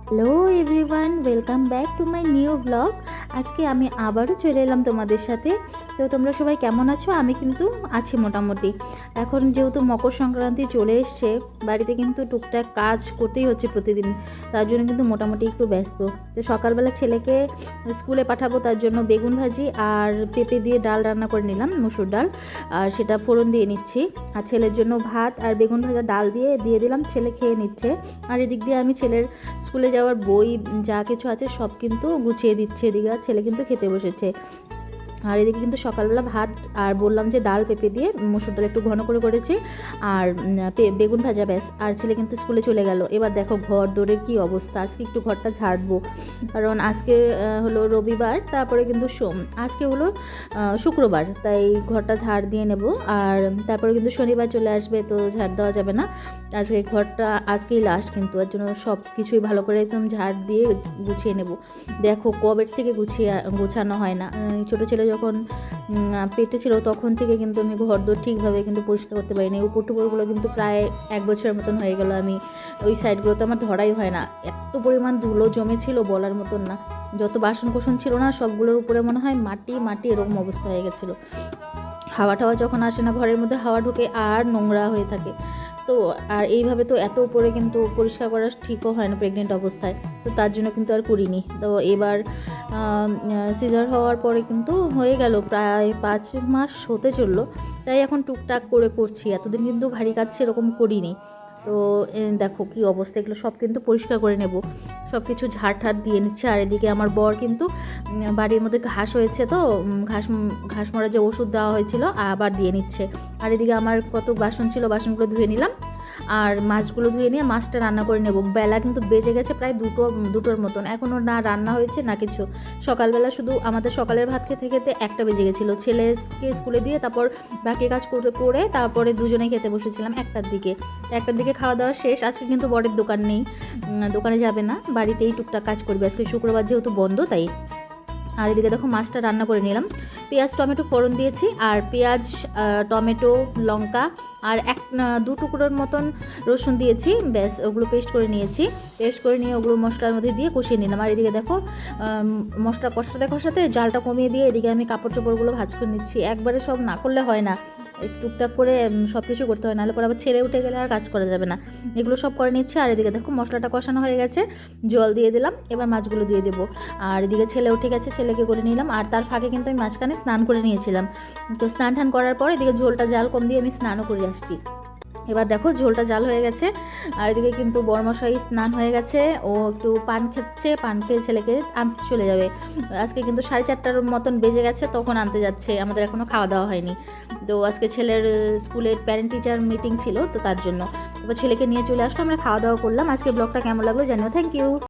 Hello everyone, welcome back to my new blog. আজকে আমি আবারও চলে এলাম তোমাদের সাথে। তো তোমরা সবাই কেমন আছো? আমি কিন্তু আছি মোটামুটি। এখন যেহেতু মকর সংক্রান্তি চলে এসছে, বাড়িতে কিন্তু টুকটাক কাজ করতেই হচ্ছে প্রতিদিন, তার জন্য কিন্তু মোটামুটি একটু ব্যস্ত। তো সকালবেলা ছেলেকে স্কুলে পাঠাবো, তার জন্য বেগুন ভাজি আর পেঁপে দিয়ে ডাল রান্না করে নিলাম, মুসুর ডাল, আর সেটা ফোড়ন দিয়ে নিচ্ছি। আর ছেলের জন্য ভাত আর বেগুন ভাজা ডাল দিয়ে দিলাম, ছেলে খেয়ে নিচ্ছে। আর এদিক দিয়ে আমি ছেলের স্কুলে যাওয়ার বই যা কিছু আছে সব কিন্তু গুছিয়ে দিচ্ছে এদিকে, আর ছেলে কিন্তু খেতে বসেছে। আর এদিকে কিন্তু সকালবেলা ভাত আর বললাম যে ডাল পেঁপে দিয়ে মুসুর ডাল একটু ঘন করে করেছি, আর বেগুন ভাজা, ব্যাস। আর ছেলে কিন্তু স্কুলে চলে গেল। এবার দেখো ঘর দৌড়ের কী অবস্থা। আজকে একটু ঘরটা ঝাড়বো, কারণ আজকে হলো রবিবার, তারপরে কিন্তু আজকে হলো শুক্রবার, তাই ঘরটা ঝাড় দিয়ে নেব। আর তারপরে কিন্তু শনিবার চলে আসবে, তো ঝাড় দেওয়া যাবে না। আজকে ঘরটা আজকেই লাস্ট, কিন্তু এর জন্য সব কিছুই ভালো করে একদম ঝাড় দিয়ে গুছিয়ে নেব। দেখো কবের থেকে গোছানো হয় না। ছোটো ছেলে যখন পেটে ছিল তখন থেকে কিন্তু আমি ঘরদোর ঠিকভাবে কিন্তু পরিষ্কার করতে পারিনি। উপর টুপুরগুলো কিন্তু প্রায় 1 বছরের মতন হয়ে গেল, আমি ওই সাইডগুলোতে আমার ধরাই হয় না। এত পরিমাণ ধুলো জমেছিল বলার মতন না। যত বাসন কোসন ছিল না সবগুলোর উপরে মনে হয় মাটি মাটি এরকম অবস্থা হয়ে গেছিলো। হাওয়া টাওয়া যখন আসে না ঘরের মধ্যে, হাওয়া ঢুকে আর নোংরা হয়ে থাকে। তো আর এইভাবে তো এত উপরে কিন্তু পরিষ্কার করা ঠিকও হয় না প্রেগনেন্ট অবস্থায়, তো তার জন্য কিন্তু আর করিনি। তো এবার সিজার হওয়ার পরে কিন্তু হয়ে গেল প্রায় 5 মাস হতে চললো, তাই এখন টুকটাক করে করছি। এতদিন কিন্তু ভারী কাজ সেরকম করিনি। তো দেখো কী অবস্থা, এগুলো সব কিন্তু পরিষ্কার করে নেব, সব কিছু ঝাড় ঠাড় দিয়ে নিচ্ছে। আর এদিকে আমার বর কিন্তু বাড়ির মধ্যে ঘাস হয়েছে, তো ঘাস মরা যে ওষুধ দেওয়া হয়েছিল আবার দিয়ে নিচ্ছে। আর এদিকে আমার কত বাসন ছিল, বাসনগুলো ধুয়ে নিলাম, আর মাছগুলো ধুয়ে নিয়ে মাছটা রান্না করে নেব। বেলা কিন্তু বেজে গেছে প্রায় দুটোর মতন, এখনও না রান্না হয়েছে না কিছু। সকালবেলা শুধু আমাদের সকালের ভাত খেতে খেতে 1টা বেজে গেছিলো, ছেলেকে স্কুলে দিয়ে তারপর বাকি কাজ করে তারপরে দুজনে খেতে বসেছিলাম 1টার দিকে খাওয়া দাওয়া শেষ। আজকে কিন্তু বরের দোকান নেই, দোকানে যাবে না, বাড়িতেই টুকটাক কাজ করবে। আজকে শুক্রবার যেহেতু বন্ধ, তাই। আর এদিকে দেখো মাছটা রান্না করে নিলাম, পেঁয়াজ টমেটো ফোড়ন দিয়েছি, আর পেঁয়াজ টমেটো লঙ্কা আর 2 টুকরোর মতন রসুন দিয়েছি, ব্যাস। ওগুলো পেস্ট করে নিয়ে ওগুলো মশলার মধ্যে দিয়ে কষিয়ে নিলাম। আর এদিকে দেখো মশলা কষাতে জালটা কমিয়ে দিয়ে এদিকে আমি কাপড় চোপড়গুলো ভাজ করে নিচ্ছি। একবারে সব না করলে হয় না, টুকটাক করে সব কিছু করতে হয়, নাহলে পরে আবার ছেড়ে উঠে গেলে আর কাজ করা যাবে না। এগুলো সব করে নিচ্ছি। আর এদিকে দেখো মশলাটা কষানো হয়ে গেছে, জল দিয়ে দিলাম, এবার মাছগুলো দিয়ে দেবো। আর এদিকে ছেলে উঠে গেছে, ছেলেকে করে নিলাম। আর তার ফাঁকে কিন্তু আমি মাঝখানে স্নান করে নিয়েছিলাম। তো স্নান টান করার পর এদিকে ঝোলটা জাল কম দিয়ে আমি স্নানও করে আসছি। এবার দেখো ঝোলটা জাল হয়ে গেছে। আর এদিকে কিন্তু বড়মশাই স্নান হয়ে গেছে, ও একটু পান খেয়ে ছেলেকে আনতে চলে যাবে। আজকে কিন্তু 4:30টার মতন বেজে গেছে, তখন আনতে যাচ্ছে, আমাদের এখনও খাওয়া দাওয়া হয়নি। তো আজকে ছেলের স্কুলের প্যারেন্ট টিচার মিটিং ছিল, তো তার জন্য এবার ছেলেকে নিয়ে চলে আসলো, আমরা খাওয়া দাওয়া করলাম। আজকে ব্লগটা কেমন লাগলো জানিও। Thank you.